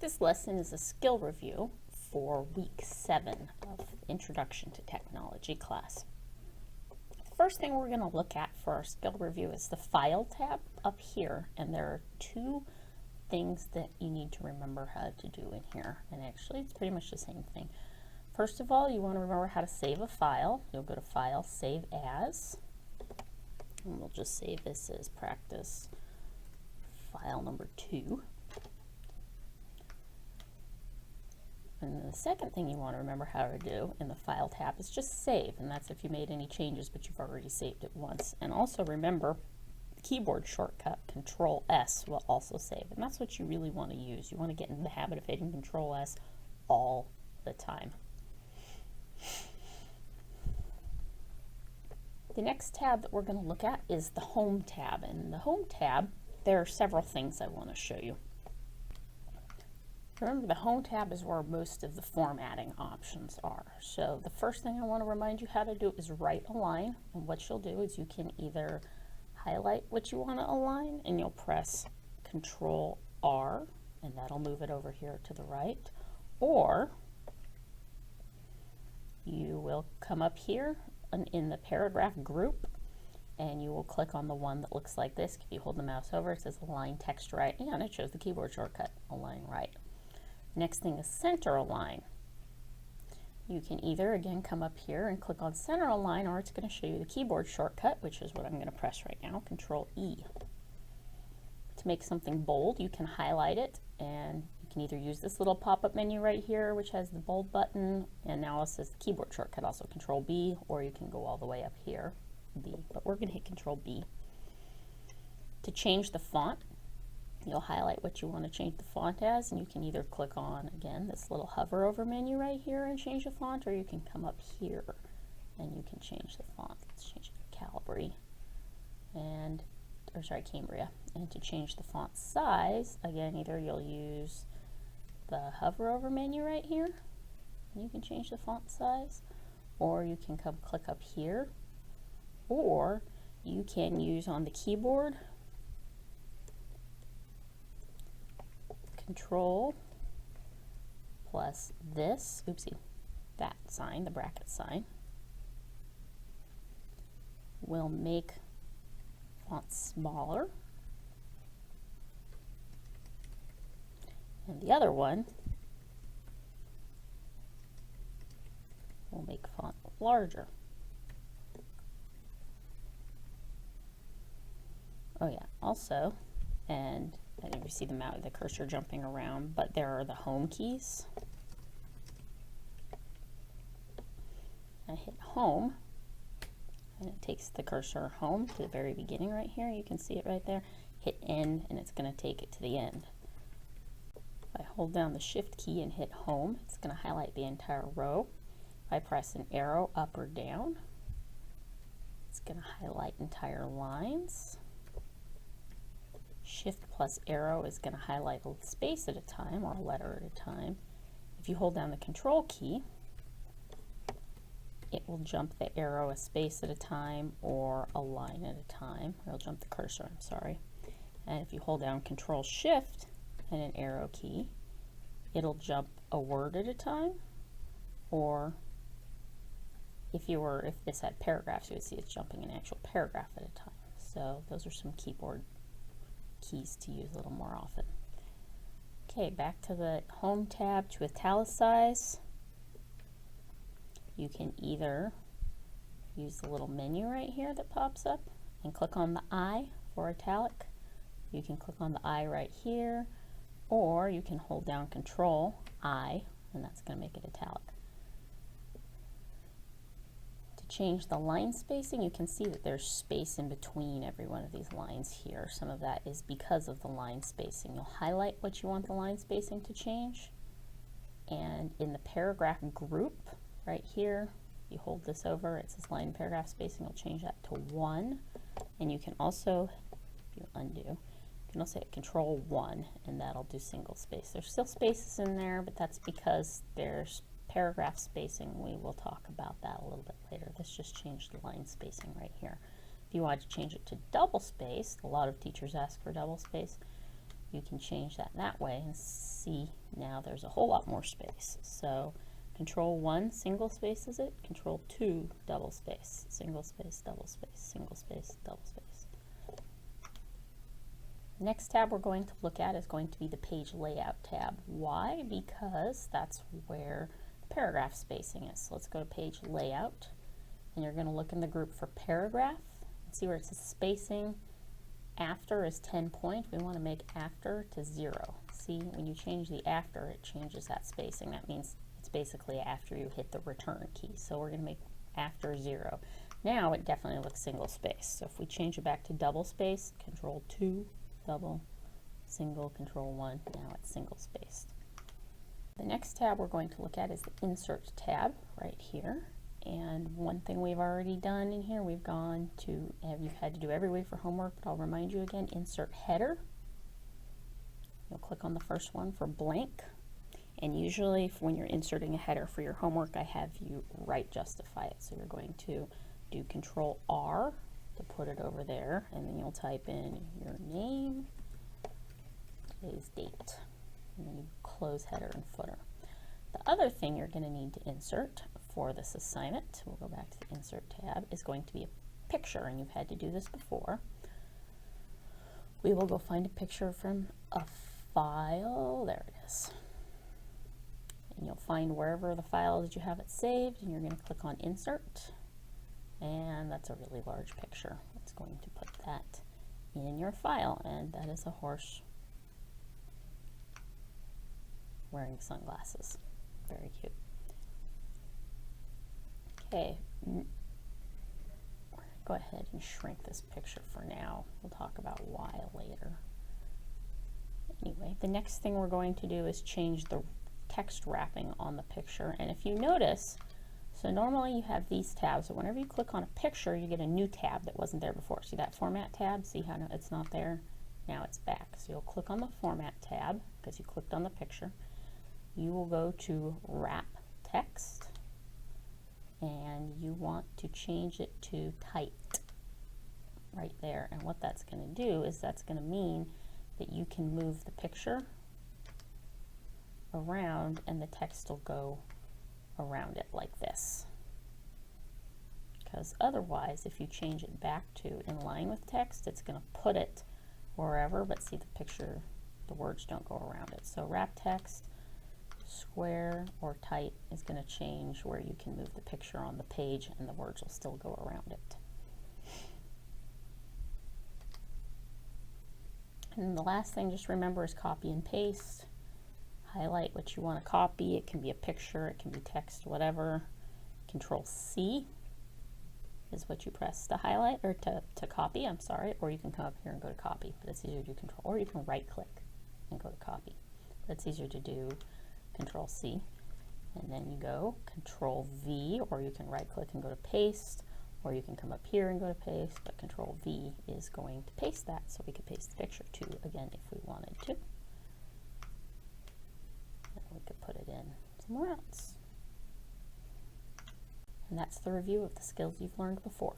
This lesson is a skill review for week 7 of Introduction to Technology class. The first thing we're going to look at for our skill review is the File tab up here, and there are two things that you need to remember how to do in here, and actually it's pretty much the same thing. First of all, you want to remember how to save a file. You'll go to File, Save As, and we'll just save this as practice file number 2. And then the second thing you want to remember how to do in the File tab is just save, and that's if you made any changes but you've already saved it once. And also remember, the keyboard shortcut Ctrl+S will also save, and that's what you really want to use. You want to get in the habit of hitting Ctrl+S all the time. The next tab that we're going to look at is the Home tab, and in the Home tab there are several things I want to show you. Remember, the Home tab is where most of the formatting options are. So the first thing I want to remind you how to do is right align. And what you'll do is you can either highlight what you want to align and you'll press Ctrl+R and that'll move it over here to the right. Or you will come up here in the paragraph group and you will click on the one that looks like this. If you hold the mouse over, it says Align Text Right, and it shows the keyboard shortcut Align Right. Next thing is Center Align. You can either, again, come up here and click on Center Align, or it's going to show you the keyboard shortcut, which is what I'm going to press right now, Ctrl+E. To make something bold, you can highlight it, and you can either use this little pop-up menu right here, which has the bold button, and now it says the keyboard shortcut, also Ctrl+B, or you can go all the way up here, B, but we're going to hit Ctrl+B. To change the font, you'll highlight what you want to change the font as, and you can either click on, again, this little hover over menu right here and change the font, or you can come up here and you can change the font. Let's change it to Calibri, Cambria. And to change the font size, again, either you'll use the hover over menu right here, and you can change the font size, or you can come click up here, or you can use on the keyboard Control plus this, that sign, the bracket sign, will make font smaller, and the other one will make font larger. Oh yeah, also, and I didn't see the cursor jumping around, but there are the home keys. I hit home, and it takes the cursor home to the very beginning right here. You can see it right there. Hit end, and it's going to take it to the end. If I hold down the Shift key and hit home, it's going to highlight the entire row. If I press an arrow up or down, it's going to highlight entire lines. Shift plus arrow is going to highlight a space at a time, or a letter at a time. If you hold down the Control key, it will jump the arrow a space at a time or a line at a time. Or it'll jump the cursor, I'm sorry. And if you hold down Ctrl+Shift and an arrow key, it'll jump a word at a time, or if this had paragraphs, you would see it's jumping an actual paragraph at a time. So those are some keyboard keys to use a little more often. Okay, back to the Home tab to Italicize. You can either use the little menu right here that pops up and click on the I for italic. You can click on the I right here, or you can hold down Control+I, and that's going to make it italic. Change the line spacing, you can see that there's space in between every one of these lines here. Some of that is because of the line spacing. You'll highlight what you want the line spacing to change, and in the paragraph group right here, you hold this over, it says line paragraph spacing, you'll change that to 1, and you can also, if you undo, you can also hit Control+1, and that'll do single space. There's still spaces in there, but that's because there's paragraph spacing. We will talk about that a little bit later. This just changed the line spacing right here. If you want to change it to double space, a lot of teachers ask for double space, you can change that way and see now there's a whole lot more space. So Ctrl+1 single spaces it, Ctrl+2 double space, single space, double space, single space, double space. Next tab we're going to look at is going to be the page layout tab. Why? Because that's where the paragraph spacing is. So let's go to page layout, and you're going to look in the group for paragraph and see where it says spacing. After is 10 point. We want to make after to 0. See, when you change the after, it changes that spacing. That means it's basically after you hit the return key. So we're going to make after 0. Now it definitely looks single space. So if we change it back to double space, Ctrl+2, double, single, Ctrl+1, now it's single spaced. The next tab we're going to look at is the Insert tab right here. And one thing we've already done in here, we've gone to, you've had to do every week for homework, but I'll remind you again, Insert Header. You'll click on the first one for blank. And usually when you're inserting a header for your homework, I have you right justify it. So you're going to do Ctrl+R to put it over there, and then you'll type in your name, today's date, and then you close header and footer. The other thing you're going to need to insert for this assignment, we'll go back to the Insert tab, is going to be a picture, and you've had to do this before. We will go find a picture from a file, there it is. And you'll find wherever the file is that you have it saved, and you're going to click on Insert. And that's a really large picture. It's going to put that in your file, and that is a horse wearing sunglasses. Very cute. Okay, go ahead and shrink this picture for now. We'll talk about why later. Anyway, the next thing we're going to do is change the text wrapping on the picture, and if you notice, so normally you have these tabs, but whenever you click on a picture, you get a new tab that wasn't there before. See that Format tab? See how it's not there? Now it's back. So you'll click on the Format tab because you clicked on the picture. You will go to Wrap Text, and you want to change it to Tight right there. And what that's going to do is that's going to mean that you can move the picture around and the text will go around it like this. Because otherwise, if you change it back to in line with text, it's going to put it wherever, but see the picture, the words don't go around it. So Wrap Text, Square or Tight is going to change where you can move the picture on the page and the words will still go around it. And the last thing, just remember, is copy and paste. Highlight what you want to copy. It can be a picture, it can be text, whatever. Ctrl+C is what you press to highlight, or to copy, I'm sorry, or you can come up here and go to copy, but it's easier to do Control, or you can right click and go to copy. But it's easier to do Ctrl+C, and then you go Ctrl+V, or you can right click and go to paste, or you can come up here and go to paste, but Ctrl+V is going to paste that, so we could paste the picture too, again, if we wanted to. And we could put it in somewhere else. And that's the review of the skills you've learned before.